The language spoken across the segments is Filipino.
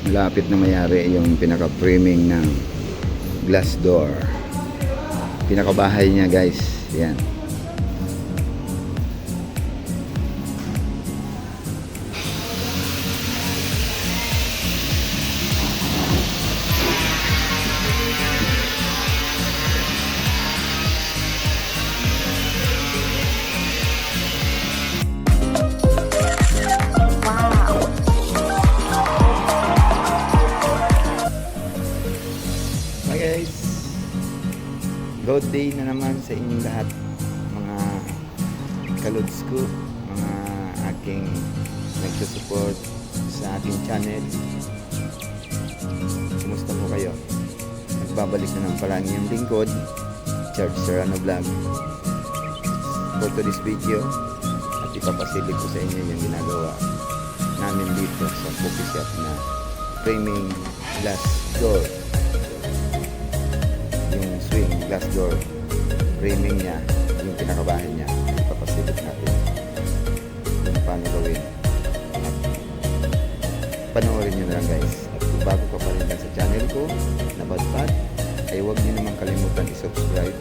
Malapit na mayari yung pinaka-framing ng glass door. Pinakabahay niya guys. Yan. Hi guys, good day na naman sa inyong lahat, mga kalods ko, mga aking nagsusupport sa ating channel. Kumusta po kayo? Nagbabalik na ng parang yung lingkod, Church Serrano Vlog, for today's video. At ipapasilip ko sa inyo yung ginagawa namin dito sa coffee shop na framing glass door. Yung swing glass door framing niya, yung pinakabahay niya, ipapasilip natin kung paano gawin. At panoorin nyo na lang guys. At kung bago ka pa rin lang sa channel ko na Badbad, ay huwag nyo naman kalimutan i-subscribe.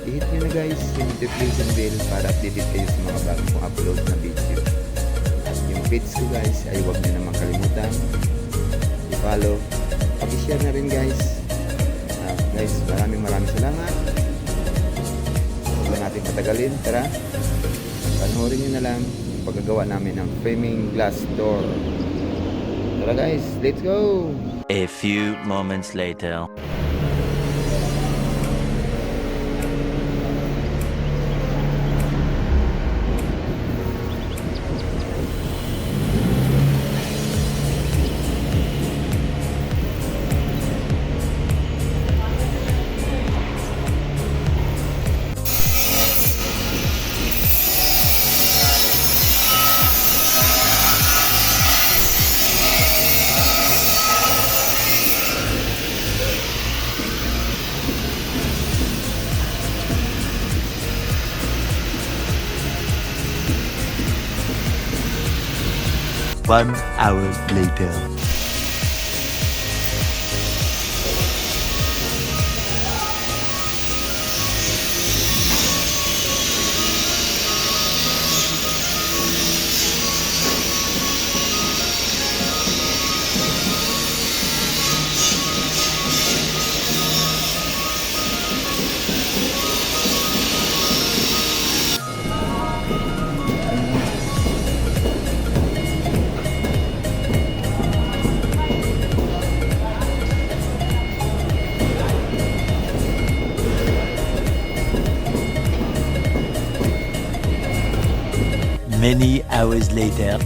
I-hit nyo na guys yung notification bell para updated kayo sa mga bago kong upload na video. At yung page ko guys ay huwag nyo naman kalimutan i-follow, pag-share na rin guys. Guys, maraming salamat. Huwag na natin patagalin. Tara, panoorin nyo na lang yung paggagawa namin ng framing glass door. Tara guys, let's go! A few moments later. One hour later. Many hours later.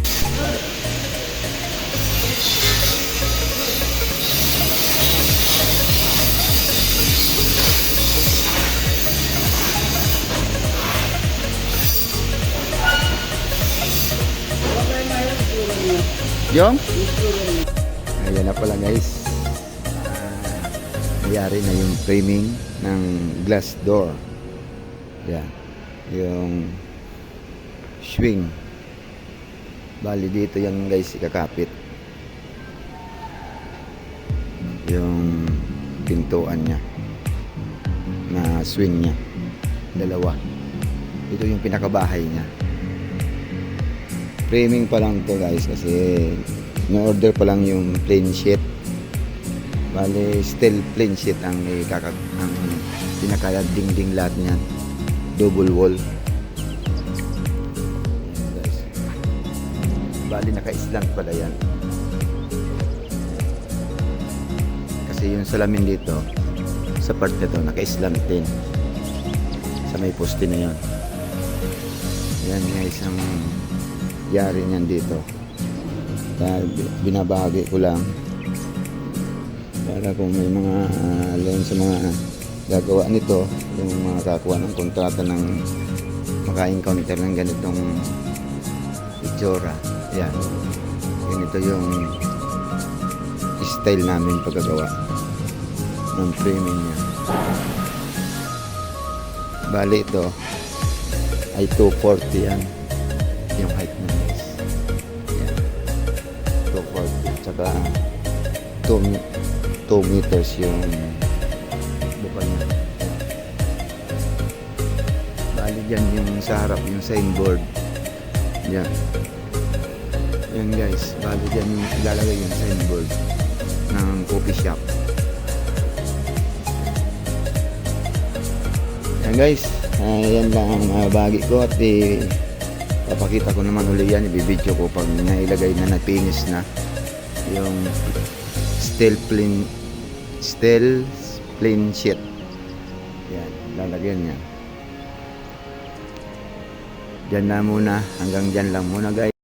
Yung? Ayan na pala guys. Nangyari na yung framing ng glass door. Yan. Yung swing. Bali dito yan guys, ikakapit yung pintuan niya na swing niya. Dalawa. Ito yung pinakabahay niya. Framing pa lang to guys kasi na-order pa lang yung plain sheet. Bali still plain sheet ang pinaka-dingding lahat niya. Double wall. Bali naka-slant pala yan. Kasi yung salamin dito sa part na to naka-slant din sa may poste na yun. Yan guys ang yari niyan dito. Binabahagi ko lang para kung may mga loan sa mga gagawa nito, yung mga kakuha ng kontrata ng maka-encounter ng ganitong itsura. Yan. Ganito yung style namin pagkagawa ng framing niya. Bali ito ay 240 yan. Yung height ng guys. Yan. 240. Tsaka 2 meters yung bukal niya. Bali dyan yung sa harap, yung signboard. Yan. Yan guys, bali dyan yung ilalagay yung signboard ng coffee shop. Yan guys, yan lang ang bagi ko at papakita ko naman uli yan, ibibidyo ko pag nailagay na na-finish na yung steel plain sheet. Yan, lalagyan yan. Dyan na muna, hanggang dyan lang muna guys.